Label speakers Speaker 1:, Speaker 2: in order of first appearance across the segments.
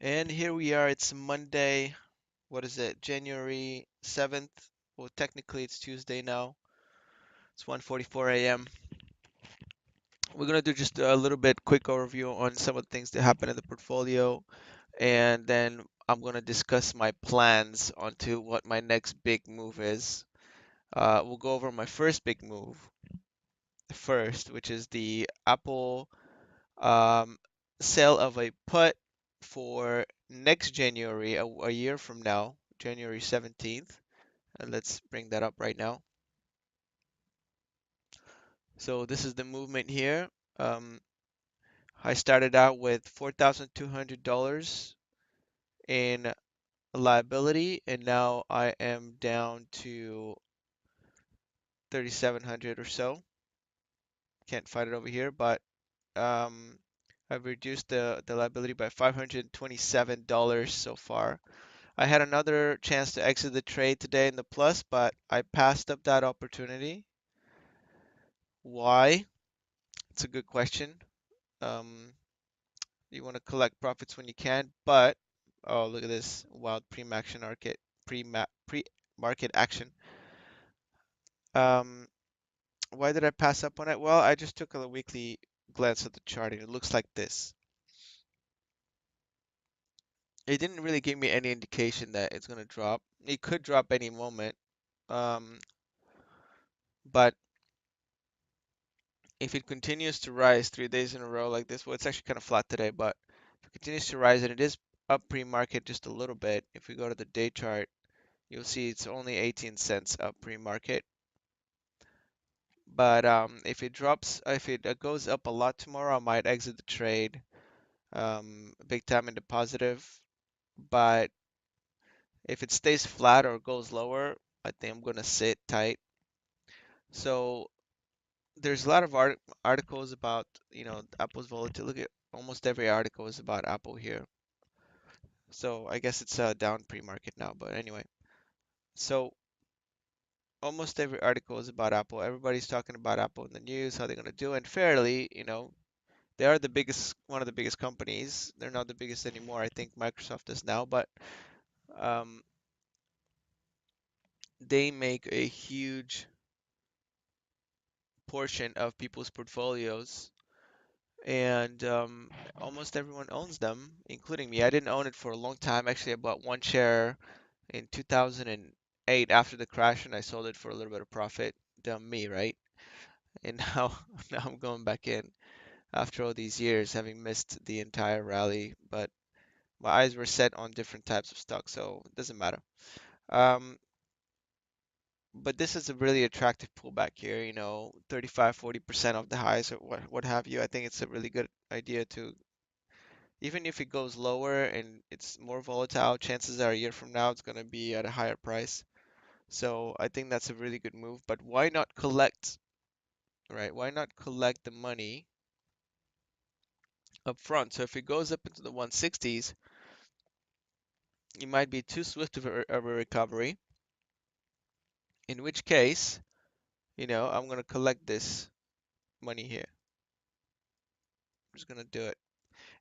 Speaker 1: And here we are, it's Monday. What is it? January 7th. Well, technically it's Tuesday now. It's 1:44 a.m. We're going to do just a little bit quick overview on some of the things that happen in the portfolio, and then I'm going to discuss my plans onto what my next big move is. We'll go over my first big move first, which is the Apple um, sale of a put for next January, a year from now, January 17th. And let's bring that up right now. So this is the movement here. Um, I started out with $4,200 in liability, and now I am down to 3,700 or so. Can't find it over here, but um, I've reduced the liability by $527 so far. I had another chance to exit the trade today in the plus, but I passed up that opportunity. Why? It's a good question. Um, you want to collect profits when you can, but oh, look at this wild pre-action market, pre-market action. Um, why did I pass up on it? Well, I just took a weekly glance at the chart and it looks like this. It didn't really give me any indication that it's going to drop. It could drop any moment. Um, but if it continues to rise 3 days in a row like this, well, it's actually kind of flat today, but if it continues to rise and it is up pre-market just a little bit, if we go to the day chart, you'll see it's only 18 cents up pre-market. But if it drops, if it goes up a lot tomorrow, I might exit the trade big time into positive. But if it stays flat or goes lower, I think I'm gonna sit tight. So there's a lot of articles about, Apple's volatility. Look at almost every article is about Apple here. So I guess it's down pre-market now, but anyway. So almost every article is about Apple. Everybody's talking about Apple in the news, how they're gonna do, and fairly, they are the biggest, one of the biggest companies. They're not the biggest anymore. I think Microsoft is now, but um, they make a huge portion of people's portfolios, and almost everyone owns them, including me. I didn't own it for a long time. Actually, I bought one share in 2008 after the crash, and I sold it for a little bit of profit. Dumb me, right? And now, now I'm going back in after all these years, having missed the entire rally. But my eyes were set on different types of stocks, so it doesn't matter. Um, but this is a really attractive pullback here, 35, 40% of the highs or what have you. I think it's a really good idea to, even if it goes lower and it's more volatile, chances are a year from now it's going to be at a higher price. So I think that's a really good move. But why not collect, right? Why not collect the money up front? So if it goes up into the 160s, it might be too swift of a recovery, in which case, I'm going to collect this money here. I'm just going to do it.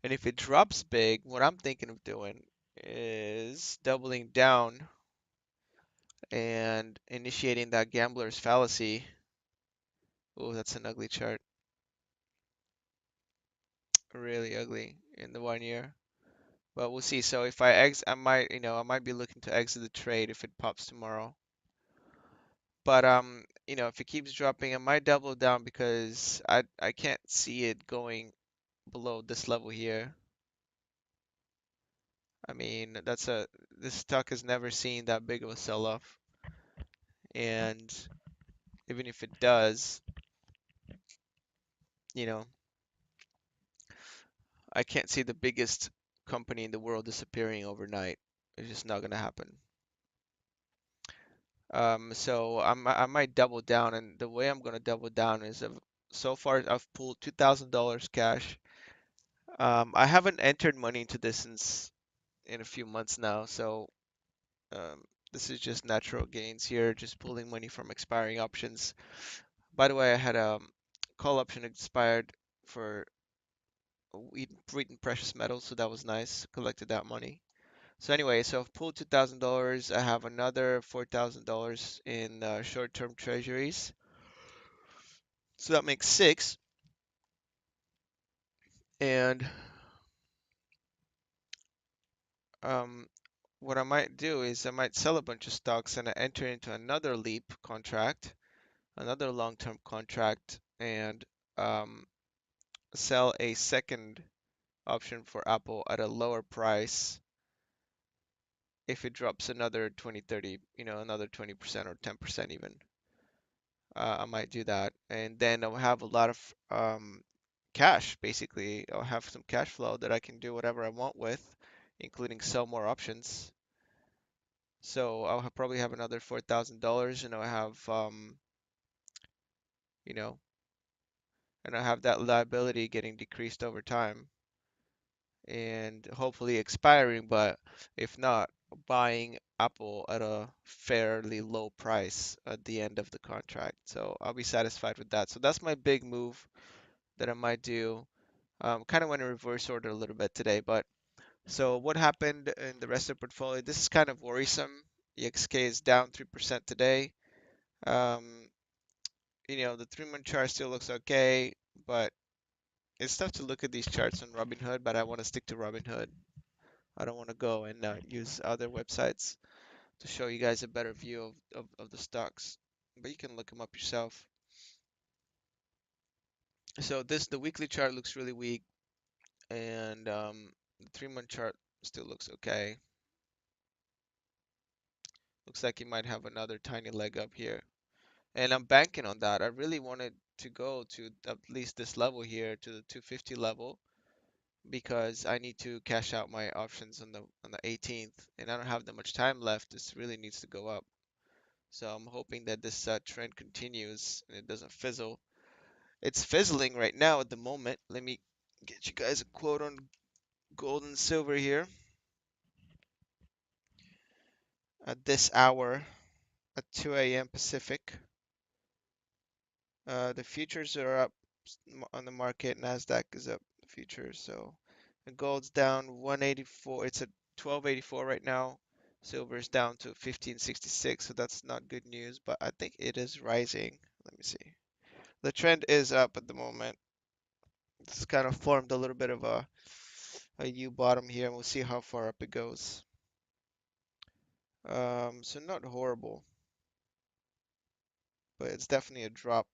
Speaker 1: And if it drops big, what I'm thinking of doing is doubling down and initiating that gambler's fallacy. Oh, that's an ugly chart. Really ugly in the 1 year. But we'll see. So if I might be looking to exit the trade if it pops tomorrow. But if it keeps dropping, I might double down because I can't see it going below this level here. I mean, this stock has never seen that big of a sell-off, and even if it does, you know, I can't see the biggest company in the world disappearing overnight. It's just not gonna happen. So I might double down, and the way I'm gonna double down is so far I've pulled $2,000 cash. I haven't entered money into this since in a few months now, so um, this is just natural gains here, just pulling money from expiring options. By the way, I had a call option expired for Wheat and precious metals, so that was nice. Collected that money. So anyway, so I've pulled $2,000. I have another $4,000 in short-term treasuries. So that makes six. And um, what I might do is I might sell a bunch of stocks and I enter into another LEAP contract, another long-term contract, and um, sell a second option for Apple at a lower price if it drops another 20, 30, another 20% or 10% even. I might do that. And then I'll have a lot of cash, basically. I'll have some cash flow that I can do whatever I want with, including sell more options. So probably have another $4,000 and I'll have, you know, and I have that liability getting decreased over time and hopefully expiring, but if not, buying Apple at a fairly low price at the end of the contract. So I'll be satisfied with that. So that's my big move that I might do. Kind of went in reverse order a little bit today, but so what happened in the rest of the portfolio? This is kind of worrisome. EXK is down 3% today. Um, the 3-month chart still looks okay, but it's tough to look at these charts on Robinhood, but I want to stick to Robinhood. I don't want to go and use other websites to show you guys a better view of the stocks, but you can look them up yourself. So the weekly chart looks really weak, and the 3-month chart still looks okay. Looks like he might have another tiny leg up here. And I'm banking on that. I really wanted to go to at least this level here, to the 250 level, because I need to cash out my options on the 18th, and I don't have that much time left. This really needs to go up. So I'm hoping that this trend continues and it doesn't fizzle. It's fizzling right now at the moment. Let me get you guys a quote on gold and silver here. At this hour, at 2 a.m. Pacific, the futures are up on the market. Nasdaq is up. The futures. So the gold's down 184. It's at 1284 right now. Silver's down to 1566. So that's not good news, but I think it is rising. Let me see. The trend is up at the moment. It's kind of formed a little bit of a U bottom here, and we'll see how far up it goes. So not horrible, but it's definitely a drop.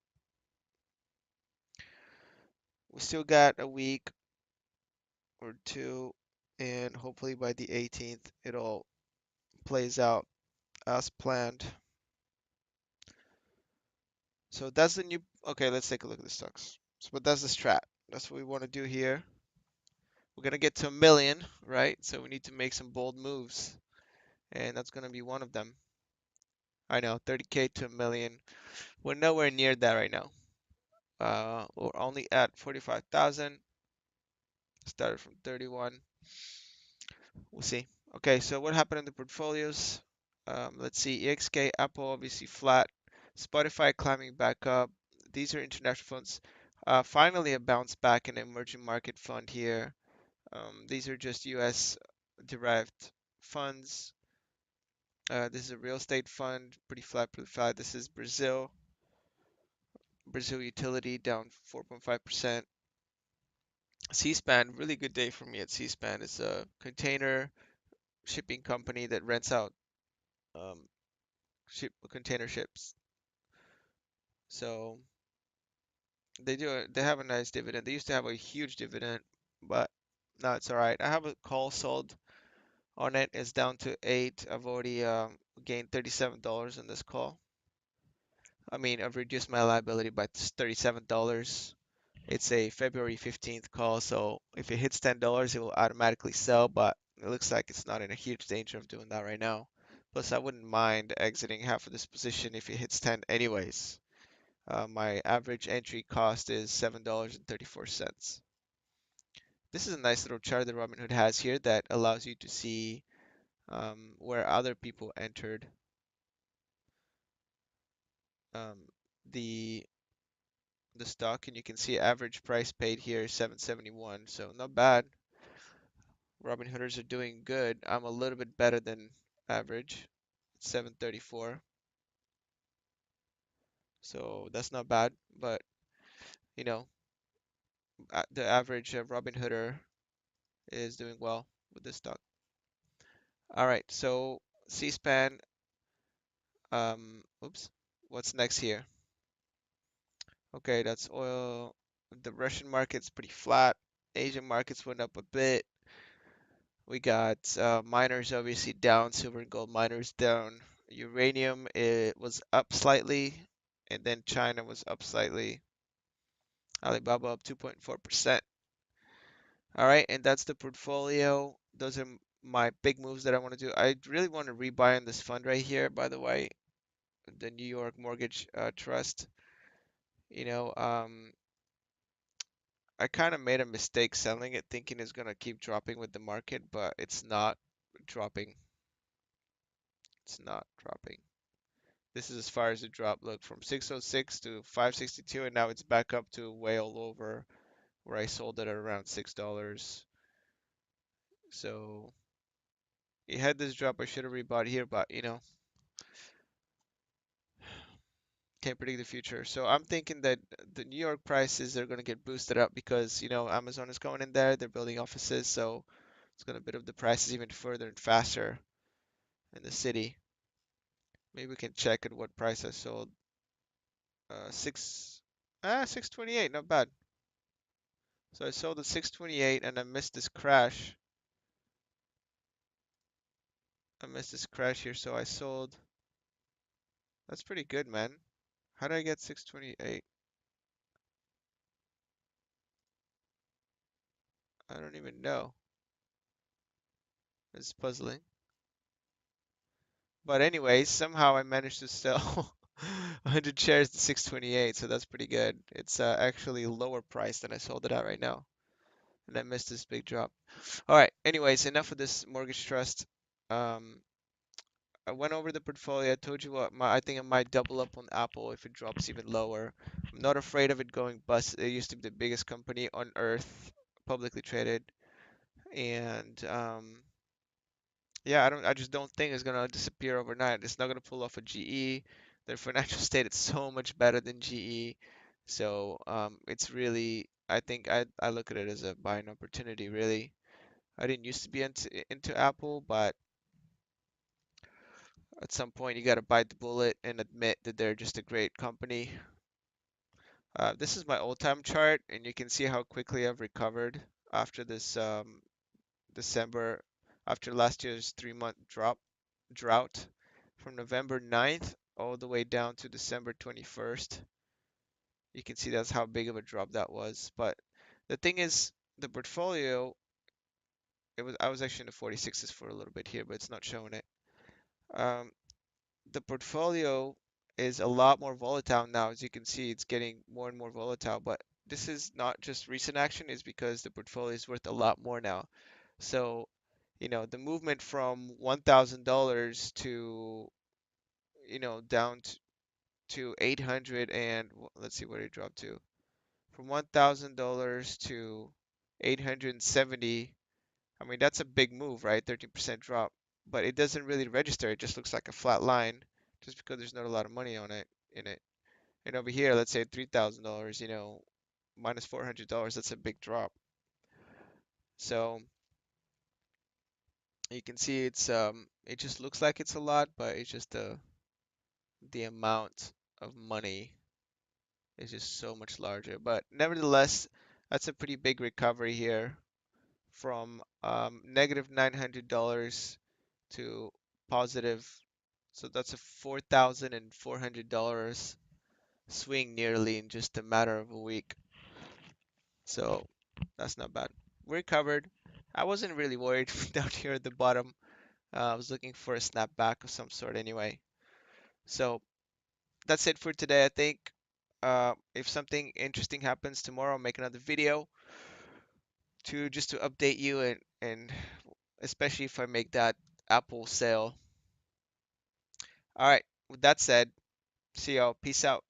Speaker 1: We still got a week or two, and hopefully by the 18th it all plays out as planned. So that's the new. Okay, let's take a look at the stocks. So, but that's the strat. That's what we want to do here. We're gonna get to a million, right? So we need to make some bold moves, and that's gonna be one of them. I know, 30K to a million. We're nowhere near that right now. We're only at 45,000. Started from 31. We'll see. Okay, so what happened in the portfolios? Let's see. EXK, Apple obviously flat. Spotify climbing back up. These are international funds. Finally, a bounce back in emerging market fund here. These are just US derived funds. This is a real estate fund, pretty flat, pretty flat. This is Brazil. Brazil utility down 4.5%. C-SPAN, really good day for me at C-SPAN. It's a container shipping company that rents out um, container ships. So they have a nice dividend. They used to have a huge dividend, but now it's all right. I have a call sold on it. It's down to 8. I've already gained $37 on this call. I mean, I've reduced my liability by $37. It's a February 15th call, so if it hits $10, it will automatically sell, but it looks like it's not in a huge danger of doing that right now. Plus, I wouldn't mind exiting half of this position if it hits 10 anyways. My average entry cost is $7.34. This is a nice little chart that Robinhood has here that allows you to see where other people entered um, the the stock, and you can see average price paid here is 771, so not bad. Robinhooders are doing good. I'm a little bit better than average, 734, so that's not bad. But you know, the average Robinhooder is doing well with this stock. All right, so C-SPAN. Oops, what's next here? Okay, that's oil. The Russian market's pretty flat. Asian markets went up a bit. We got miners obviously down, silver and gold miners down. Uranium, it was up slightly, and then China was up slightly. Alibaba up 2.4%. All right, and that's the portfolio. Those are my big moves that I want to do. I really want to rebuy in this fund right here, by the way, the New York Mortgage Trust. You know, I kind of made a mistake selling it, thinking it's gonna keep dropping with the market, but it's not dropping. It's not dropping. This is as far as the drop. Look, from 606 to 562, and now it's back up to way all over where I sold it at around $6. So it had this drop. I should have rebought here, but can't predict the future. So I'm thinking that the New York prices are going to get boosted up because, Amazon is going in there. They're building offices, so it's going to bid up the prices even further and faster in the city. Maybe we can check at what price I sold. 628, not bad. So I sold at 628 and I missed this crash. I missed this crash here, so I sold. That's pretty good, man. How did I get 628? I don't even know. It's puzzling. But anyways, somehow I managed to sell 100 shares to 628, so that's pretty good. It's actually lower price than I sold it at right now. And I missed this big drop. All right, anyways, enough of this mortgage trust. Um, I went over the portfolio. I told you what I think I might double up on Apple if it drops even lower. I'm not afraid of it going bust. It used to be the biggest company on earth, publicly traded, and yeah, I just don't think it's gonna disappear overnight. It's not gonna pull off a GE. Their financial state is so much better than GE, so it's really I think I look at it as a buying opportunity. Really, I didn't used to be into Apple, but at some point you got to bite the bullet and admit that they're just a great company. This is my all-time chart, and you can see how quickly I've recovered after this December, after last year's 3-month drought, from November 9th all the way down to December 21st. You can see that's how big of a drop that was. But the thing is, the portfolio, I was actually in the 46s for a little bit here, but it's not showing it. Um, the portfolio is a lot more volatile now. As you can see, it's getting more and more volatile, but this is not just recent action, it's because the portfolio is worth a lot more now. So, the movement from $1,000 to, down to 800 and let's see what it dropped to. From $1,000 to 870. I mean, that's a big move, right? 13% drop, but it doesn't really register. It just looks like a flat line just because there's not a lot of money on it in it. And over here, let's say $3,000, minus $400, that's a big drop. So you can see it just looks like it's a lot, but it's just the amount of money is just so much larger. But nevertheless, that's a pretty big recovery here from negative $900 to positive. So that's a $4,400 swing nearly in just a matter of a week. So that's not bad. We're covered. I wasn't really worried down here at the bottom. I was looking for a snapback of some sort anyway. So that's it for today, I think. If something interesting happens tomorrow, I'll make another video to just to update you and especially if I make that Apple sale. All right, with that said, see y'all. Peace out.